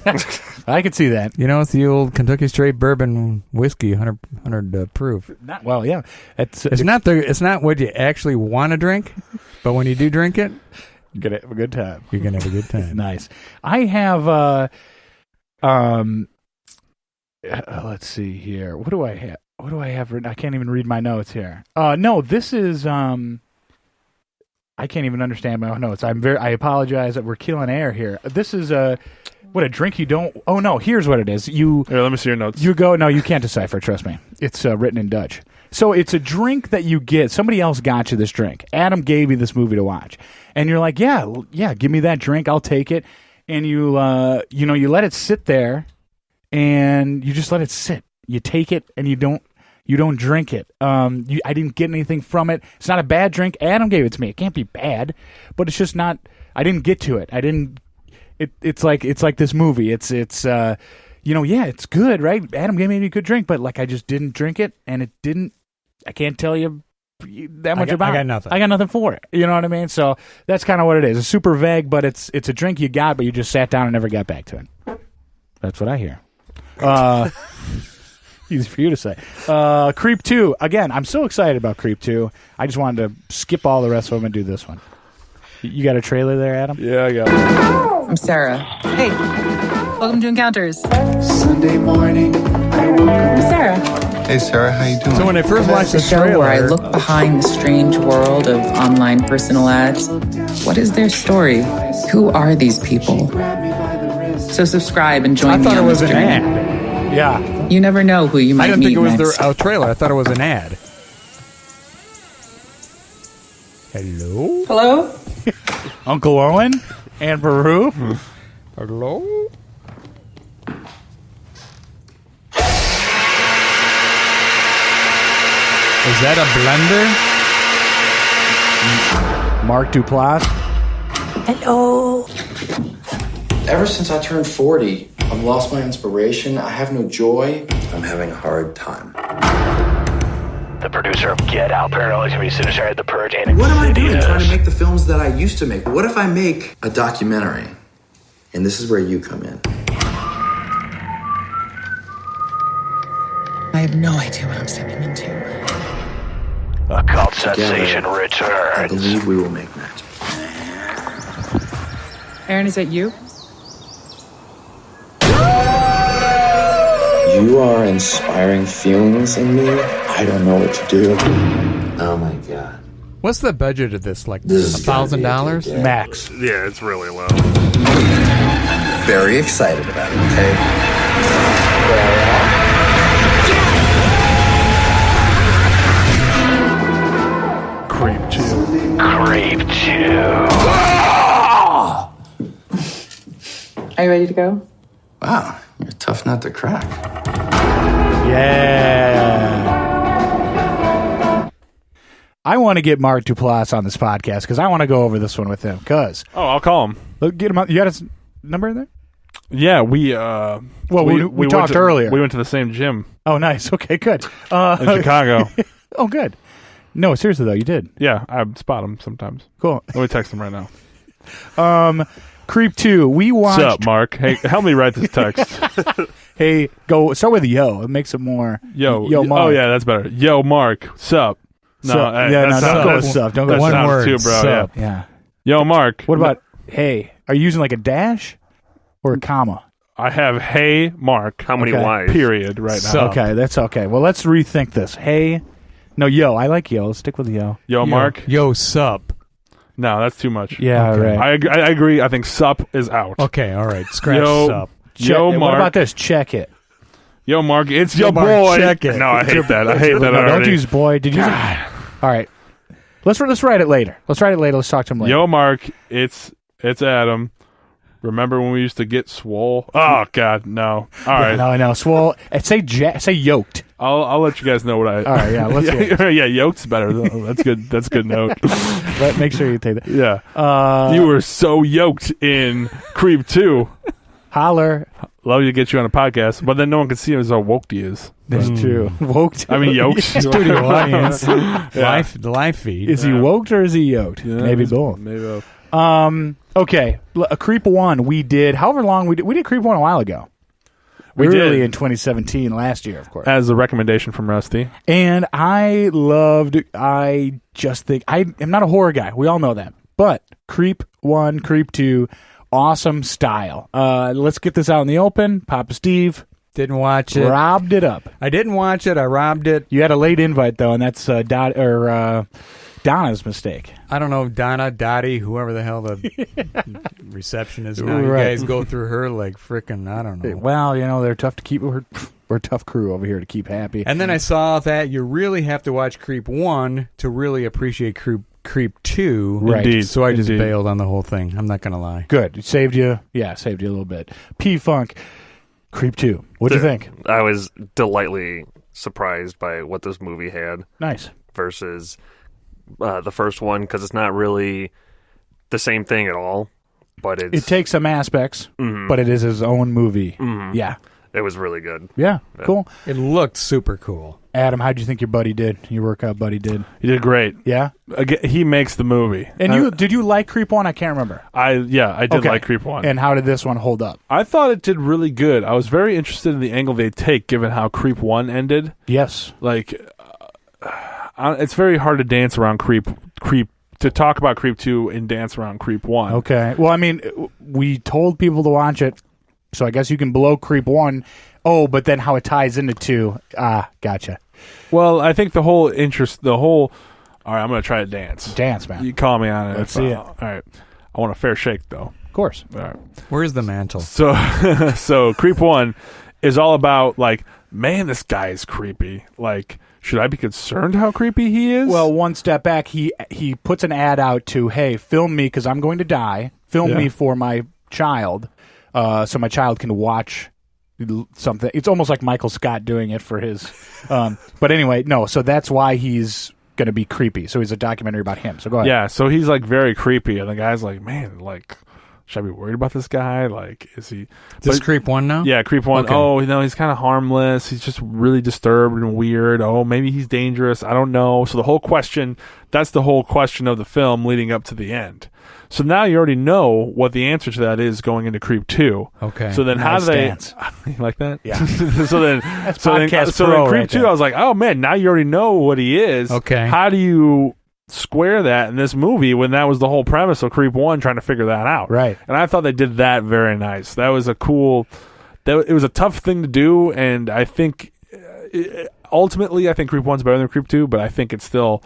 I could see that. It's the old Kentucky Straight Bourbon whiskey, 100 proof. Well, yeah. It's not what you actually want to drink, but when you do drink it, you're going to have a good time. You're going to have a good time. Nice. I have, let's see here. What do I have? What do I have written? I can't even read my notes here. No, this is I can't even understand my own notes. I apologize that we're killing air here. This is what a drink you don't. Oh no, here's what it is. Here, let me see your notes. You go. No, you can't decipher. Trust me. It's written in Dutch. So it's a drink that you get. Somebody else got you this drink. Adam gave you this movie to watch, and you're like, yeah, give me that drink. I'll take it. And you let it sit there, and you just let it sit. You take it, and you don't drink it. I didn't get anything from it. It's not a bad drink. Adam gave it to me. It can't be bad, but it's just not. I didn't get to it. it's like this movie. It's yeah, it's good, right? Adam gave me a good drink, but like I just didn't drink it, and it didn't. I can't tell you that much about it. I got nothing. I got nothing for it. You know what I mean? So that's kind of what it is. It's super vague, but it's a drink you got, but you just sat down and never got back to it. That's what I hear. Easy for you to say. Creep 2. Again, I'm so excited about Creep 2. I just wanted to skip all the rest of them and do this one. You got a trailer there, Adam? Yeah, I got it. I'm Sarah. Hey, welcome to Encounters. Sunday morning, I woke up. I'm Sarah. Hey, Sarah, how you doing? So when I first watched the It's a show trailer, where I look behind the strange world of online personal ads. What is their story? Who are these people? So subscribe and join I me thought it on was this an journey. ad. Yeah. You never know who you might I didn't meet think it was next. their trailer. I thought it was an ad. Hello? Hello? Uncle Owen and Baru. Hello? Is that a blender? Mark Duplass. Hello. Ever since I turned 40, I've lost my inspiration. I have no joy. I'm having a hard time. The producer of Get Out, Paranormal Activity, Sinister, The Purge, and What am I doing trying to make the films that I used to make? What if I make a documentary? And this is where you come in. I have no idea what I'm stepping into. Occult Together, Sensation I returns. believe we will make magic. Aaron, is that you? You are inspiring feelings in me. I don't know what to do. Oh my god. What's the budget of this? Like This is gonna be a $1,000? good day. Max. Yeah, it's really low. I'm very excited about it, okay? Creep 2. Creep 2. Are you ready to go? Wow, you're a tough nut to crack. Yeah. I want to get Mark Duplass on this podcast because I want to go over this one with him. Cause I'll call him. Get him. You got his number in there? Yeah, we talked went earlier. We went to the same gym. Oh, nice. Okay, good. In Chicago. Oh, good. No, seriously though, you did. Yeah, I spot him sometimes. Cool. Let me text him right now. Creep 2. We watched. What's up, Mark? Hey, help me write this text. Hey, go start with yo. It makes it more. Yo, Mark. Oh yeah, that's better. Yo, Mark. Sup? No, Sup. Yeah, no, don't go with sup. Don't go that with sounds one word. too, bro. Sup. Yeah. Yeah. Yo, Mark. What about hey? Are you using like a dash or a comma? I have hey, Mark. How many Okay. Ys? Period. Right now. Sup. Okay, that's okay. Well, let's rethink this. Hey, no, yo. I like yo. Let's stick with yo. Yo, Mark. Yo, sup. No, that's too much. Yeah, Okay. right. I agree. I think sup is out. Okay, all right. Scratch Yo, sup. yo, What Mark. about this? Check it. Yo, Mark. It's Yo, your Mark, boy. check it. No, I hate that. I hate that No, already. don't use boy. Did you? All right. Let's write it later. Let's talk to him later. Yo, Mark. It's Adam. Remember when we used to get swole? Oh God, no. All right. No, I know. Swole. Say yoked. I'll let you guys know what I. All right, yeah, let's hear it. yeah, yoked's better. Though. That's good. That's a good note. Make sure you take that. Yeah. Uh, You were so yoked in Creep 2. Holler. Love to get you on a podcast, but then no one can see him as how woke he is. That's true. Woked. I mean, yoked. Studio audience. Yeah. Live feed. Is he woked or is he yoked? Yeah, Maybe both. Maybe both. Okay. A Creep 1 we did. However long we did Creep 1 a while ago. We Early did. in 2017, last year, of course. As a recommendation from Rusty. And I just think I am not a horror guy. We all know that. But Creep 1, Creep 2, awesome style. Let's get this out in the open. Papa Steve Didn't watch it. robbed it up. I didn't watch it. I robbed it. You had a late invite though, and that's Donna's mistake. I don't know, Donna, Dottie, whoever the hell the reception is now. You Right. guys go through her like frickin', I don't know. Well, they're tough to keep. We're a tough crew over here to keep happy. And then I saw that you really have to watch Creep 1 to really appreciate Creep 2. Right. Indeed. So I just Indeed. bailed on the whole thing. I'm not going to lie. Good. It saved you. Yeah, saved you a little bit. P-Funk, Creep 2. What'd you think? I was delightfully surprised by what this movie had. Nice. Versus the first one, because it's not really the same thing at all. but it takes some aspects, but it is his own movie. Yeah. It was really good. Yeah, cool. It looked super cool. Adam, how'd you think your buddy did? Your workout buddy did? He did great. Yeah? Again, he makes the movie. And did you like Creep 1? I can't remember. I did like Creep 1. And how did this one hold up? I thought it did really good. I was very interested in the angle they take, given how Creep 1 ended. Yes. Like, it's very hard to dance around Creep to talk about Creep 2 and dance around Creep 1. Okay. Well, I mean, we told people to watch it, so I guess you can blow Creep 1. Oh, but then how it ties into 2. Gotcha. Well, I think all right, I'm going to try to dance. Dance, man. You call me on it. Let's see it. All right. I want a fair shake, though. Of course. All right. Where's the mantle? So Creep 1 is all about, like, man, this guy is creepy. Like, should I be concerned how creepy he is? Well, one step back, he puts an ad out to, hey, film me because I'm going to die. Film me for my child, so my child can watch something. It's almost like Michael Scott doing it for his. But anyway, no. So that's why he's going to be creepy. So he's a documentary about him. So go ahead. Yeah. So he's like very creepy, and the guy's like, man, like, should I be worried about this guy? Like, is he? This Creep 1 now? Yeah, Creep 1. Okay. Oh, he's kind of harmless. He's just really disturbed and weird. Oh, maybe he's dangerous. I don't know. So that's the whole question of the film leading up to the end. So now you already know what the answer to that is going into Creep 2. Okay. So then Nice dance. You like that? Yeah. so then podcast so pro then Creep right 2, there. I was like, oh man, now you already know what he is. Okay. How do you square that in this movie when that was the whole premise of Creep 1, trying to figure that out? Right. And I thought they did that very nice. That was it was a tough thing to do, and I think ultimately I think Creep 1's better than Creep 2, but I think it still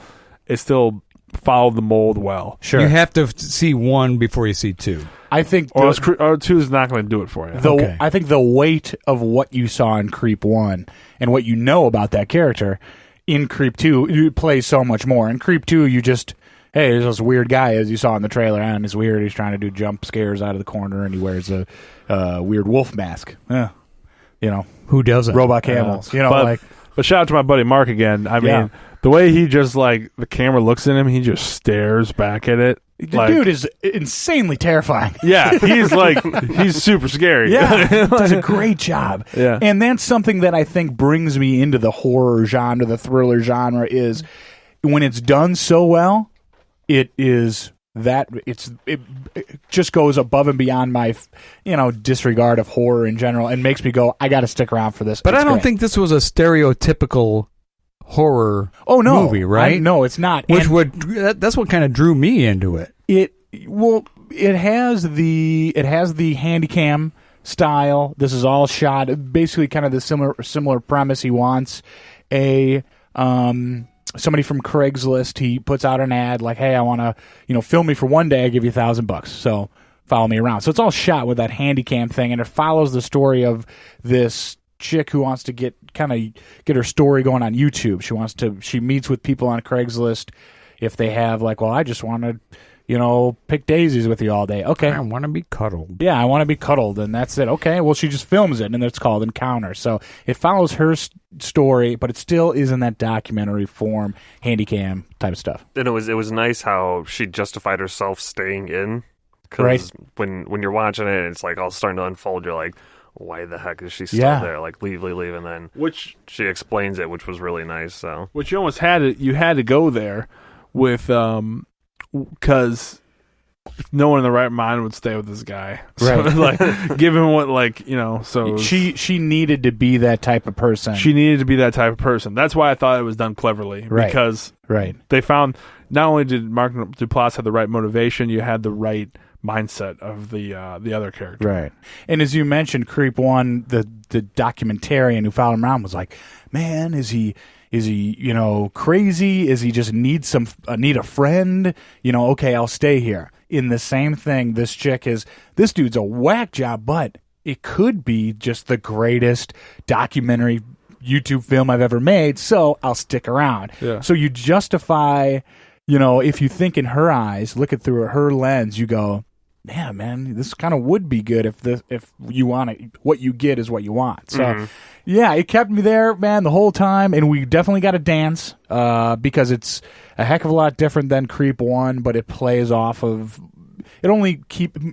followed the mold well. Sure. You have to see 1 before you see 2. I think Or 2 is not going to do it for you. I think the weight of what you saw in Creep 1 and what you know about that character in Creep 2, you play so much more. In Creep 2, you just, hey, there's this weird guy, as you saw in the trailer, and he's weird. He's trying to do jump scares out of the corner, and he wears a weird wolf mask. Yeah. Who doesn't? Robot camels. But shout out to my buddy Mark again. I mean, the way he just, like, the camera looks at him, he just stares back at it. The dude is insanely terrifying. Yeah, he's super scary. Yeah, does a great job. Yeah. And that's something that I think brings me into the horror genre, the thriller genre, is when it's done so well, it just goes above and beyond my disregard of horror in general and makes me go, I got to stick around for this. But It's I don't great. think this was a stereotypical horror movie, right? No, it's not. Which that's what kind of drew me into it. It has the Handycam style. This is all shot basically kind of the similar premise. He wants somebody from Craigslist. He puts out an ad like, hey, I want to film me for one day. I give you $1,000. So follow me around. So it's all shot with that Handycam thing, and it follows the story of this chick who wants to get her story going on YouTube. She meets with people on Craigslist if they have I just want to pick daisies with you all day. Okay. I want to be cuddled. Yeah, I want to be cuddled, and that's it. Okay, well, she just films it, and it's called Encounter. So it follows her story, but it still is in that documentary form, Handycam type of stuff. And it was nice how she justified herself staying in. Because Right. when you're watching it, it's like all starting to unfold. You're like, why the heck is she still there? Like, leave, and then she explains it, which was really nice. So, which you almost had to go there with, because no one in the right mind would stay with this guy. Right. So, like, given what, so she needed to be that type of person. She needed to be that type of person. That's why I thought it was done cleverly. Right. Because they found not only did Mark Duplass have the right motivation, you had the right mindset of the other character. Right. And as you mentioned, Creep 1, the documentarian who followed him around was like, man, is he crazy? Is he just need a friend? Okay, I'll stay here. In the same thing, this dude's a whack job, but it could be just the greatest documentary YouTube film I've ever made, so I'll stick around. Yeah. So you justify, if you think in her eyes, look it through her lens, you go, yeah, man, this kind of would be good if you want it, what you get is what you want. So, yeah, it kept me there, man, the whole time, and we definitely got to dance because it's a heck of a lot different than Creep 1, but it plays off of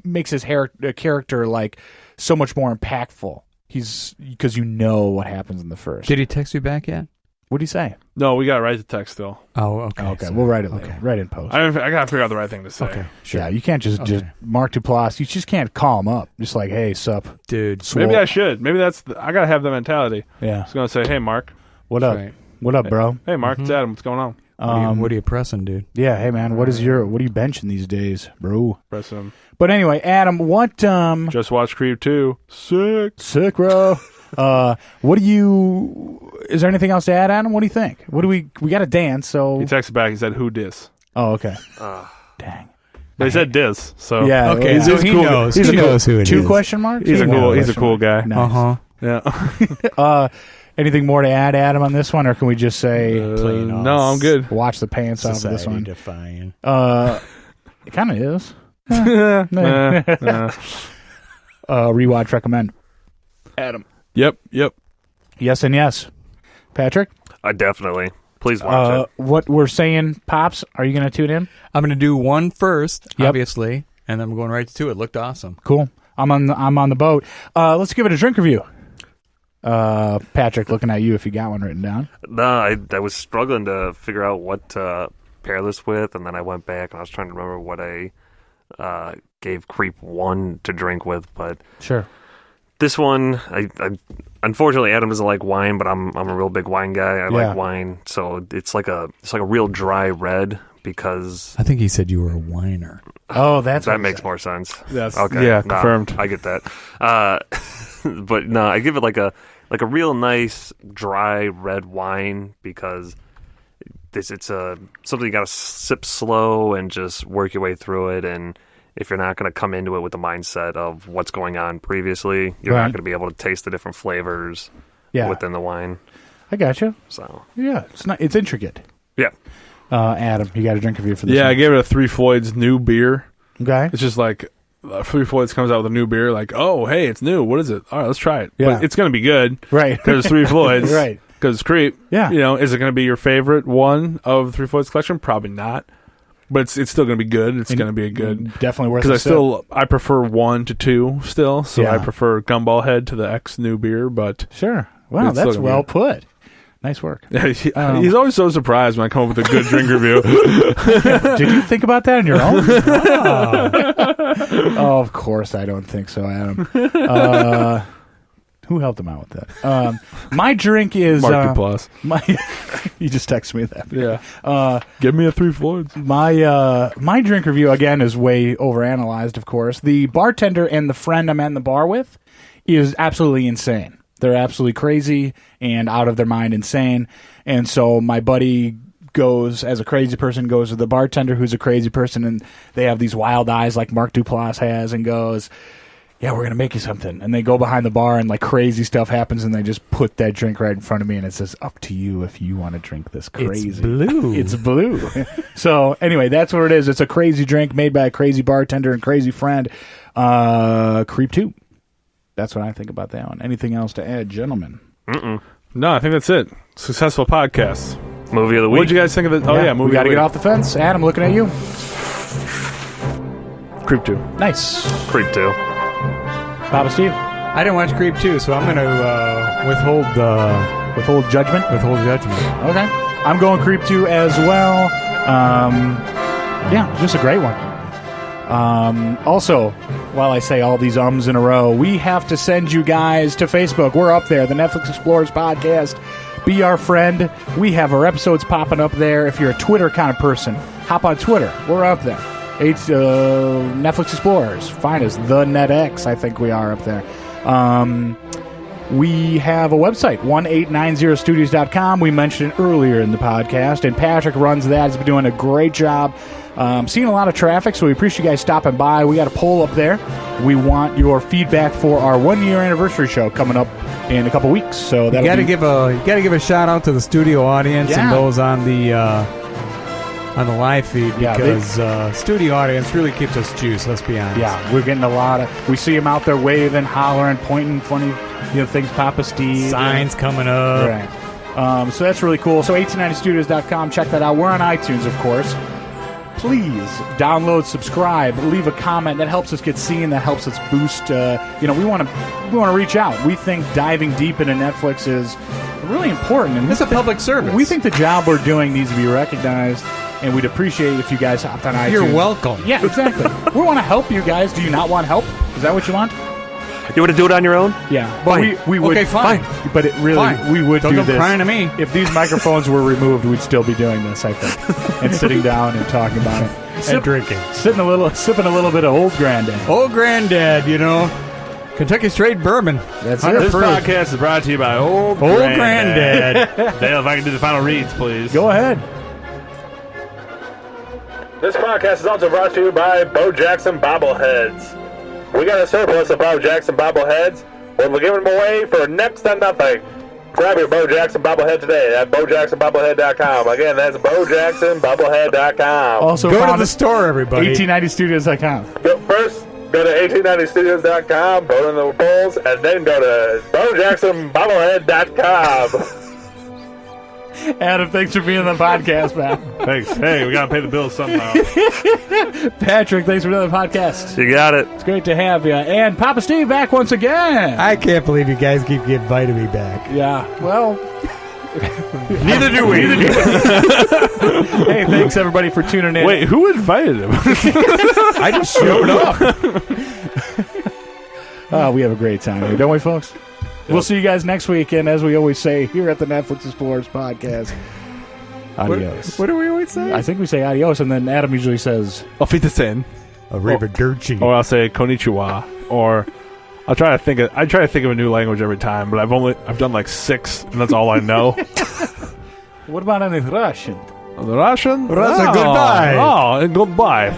makes his character like so much more impactful. Because you know what happens in the first. Did he text you back yet? What did he say? No, we got to write the text still. Oh, okay. Okay, we'll write it later. Okay. Write it in post. I got to figure out the right thing to say. Okay, sure. Yeah, you can't just Mark Duplass. You just can't call him up. Just like, hey, sup, dude. Maybe I should. Maybe I got to have the mentality. Yeah. I was going to say, hey, Mark. What up? Right. What up, bro? Hey, Mark. It's Adam. What's going on? What are you pressing, dude? Yeah, hey man, what are you benching these days, bro? Press him. But anyway, Adam, what just watched Creep 2. Sick, bro. What do you? Is there anything else to add, Adam? What do you think? What do we got to dance? So he texted back. He said, "Who dis?" Oh, okay. Dang. They said dis. So yeah, okay. Yeah. So he cool. knows. He knows who it is. 2 question marks. He's a cool guy. Nice. Yeah. Anything more to add, Adam, on this one, or can we just say no? I'm good. Watch the pants off of this one. Defying. It kind of is. Rewatch recommend. Adam. Yep. Yes and yes. Patrick? Definitely. Please watch it. What we're saying, Pops, are you going to tune in? I'm going to do one first, obviously, and then I'm going right to 2. It looked awesome. Cool. I'm on the boat. Let's give it a drink review. Patrick, looking at you if you got one written down. No, I was struggling to figure out what to pair this with, and then I went back and I was trying to remember what I gave Creep 1 to drink with, but sure. This one, I unfortunately Adam doesn't like wine, but I'm a real big wine guy. I like wine, so it's like a real dry red because I think he said you were a whiner. Oh, that makes more sense. That's okay. Yeah, confirmed. I get that. But no, I give it like a real nice dry red wine because it's something you got to sip slow and just work your way through it. And if you're not going to come into it with the mindset of what's going on previously, you're not going to be able to taste the different flavors within the wine. I got you. So yeah, it's intricate. Yeah. Adam, you got a drink review for this? Yeah, one? I gave it a Three Floyds new beer. Okay. It's just like Three Floyds comes out with a new beer, like, oh, hey, it's new. What is it? All right, let's try it. Yeah. But it's going to be good. Right. Because it's Three Floyds. Right. Because it's Creep. Yeah. Is it going to be your favorite one of the Three Floyds collection? Probably not. But it's still going to be good. It's going to be a good. Definitely worth it. Because I prefer 1 to 2 still. So Yeah. I prefer Gumball Head to the X new beer. But sure. Wow, that's well put. Nice work. He's always so surprised when I come up with a good drink review. Did you think about that on your own? Oh, of course I don't think so, Adam. Who helped him out with that? My drink is Mark Duplass. You just texted me that. Yeah. Give me a Three Floyds. My drink review again is way overanalyzed. Of course, the bartender and the friend I'm at the bar with is absolutely insane. They're absolutely crazy and out of their mind insane. And so my buddy goes, as a crazy person, goes to the bartender who's a crazy person, and they have these wild eyes like Mark Duplass has, and goes, yeah, we're going to make you something. And they go behind the bar and like crazy stuff happens, and they just put that drink right in front of me, and it says, up to you if you want to drink this crazy. It's blue. It's blue. So anyway, that's what it is. It's a crazy drink made by a crazy bartender and crazy friend. Creep 2. That's what I think about that one. Anything else to add, gentlemen? No, I think that's it. Successful podcast. Movie of the week. What did you guys think of it? Oh, yeah, movie We got to of the get week. off the fence. Adam, looking at you. Creep 2. Nice. Creep 2. Papa Steve. I didn't watch Creep 2, so I'm going to withhold judgment. Withhold judgment. Okay. I'm going Creep 2 as well. Yeah, just a great one. Also, while I say all these ums in a row, we have to send you guys to Facebook. We're up there, the Netflix Explorers podcast. Be our friend. We have our episodes popping up there. If you're a Twitter kind of person, hop on Twitter. We're up there. It's Netflix Explorers. Find us, TheNetX, I think we are up there. We have a website, 1890studios.com. We mentioned it earlier in the podcast, and Patrick runs that. He's been doing a great job. Seeing a lot of traffic, so we appreciate you guys stopping by. We got a poll up there. We want your feedback for our 1-year anniversary show coming up in a couple weeks. So that you got to give a shout out to the studio audience and those on the live feed, because studio audience really keeps us juiced. Let's be honest. Yeah, we're getting a lot of. We see them out there waving, hollering, pointing, funny, things. Papa Steve signs coming up. Right. So that's really cool. So 1890studios.com. Check that out. We're on iTunes, of course. please download, subscribe, leave a comment. That helps us get seen. That helps us boost. We want to reach out. We think diving deep into Netflix is really important. And it's a public service. We think the job we're doing needs to be recognized, and we'd appreciate if you guys hopped on iTunes. You're welcome. Yeah, exactly. We want to help you guys. Do you not want help? Is that what you want? You want to do it on your own? Yeah, but we would. Okay, fine. But it really, Fine. we would Don't do go this. crying to me. If these microphones were removed, we'd still be doing this, I think, and sitting down and talking about it and drinking, sipping a little bit of Old Granddad. Old Granddad, Kentucky Straight Bourbon. That's it. This proof. podcast is brought to you by Old Granddad. Dale, if I can do the final reads, please. Go ahead. This podcast is also brought to you by Bo Jackson Bobbleheads. We got a surplus of Bo Jackson Bobbleheads, and we're giving them away for next to nothing. Grab your Bo Jackson Bobblehead today at BoJacksonBobblehead.com. Again, that's BoJacksonBobblehead.com. Also, go to the store, everybody. 1890studios.com. First, go to 1890studios.com, vote in the polls, and then go to BoJacksonBobblehead.com. Adam, thanks for being on the podcast, man. Thanks. Hey, we got to pay the bills somehow. Patrick, thanks for doing the podcast. You got it. It's great to have you. And Papa Steve back once again. I can't believe you guys keep inviting me back. Yeah, well... Neither do we. Hey, thanks everybody for tuning in. Wait, who invited him? I just showed up. We have a great time here, don't we, folks? Yep. We'll see you guys next week, and as we always say here at the Netflix Explorers podcast, adios. What do we always say? I think we say adios, and then Adam usually says Auf Wiedersehen. Arrivederci. Or I'll say konnichiwa. Or I try to think of a new language every time, but I've done like 6, and that's all I know. What about any Russian? The Russian? Russian, goodbye. Oh, and goodbye.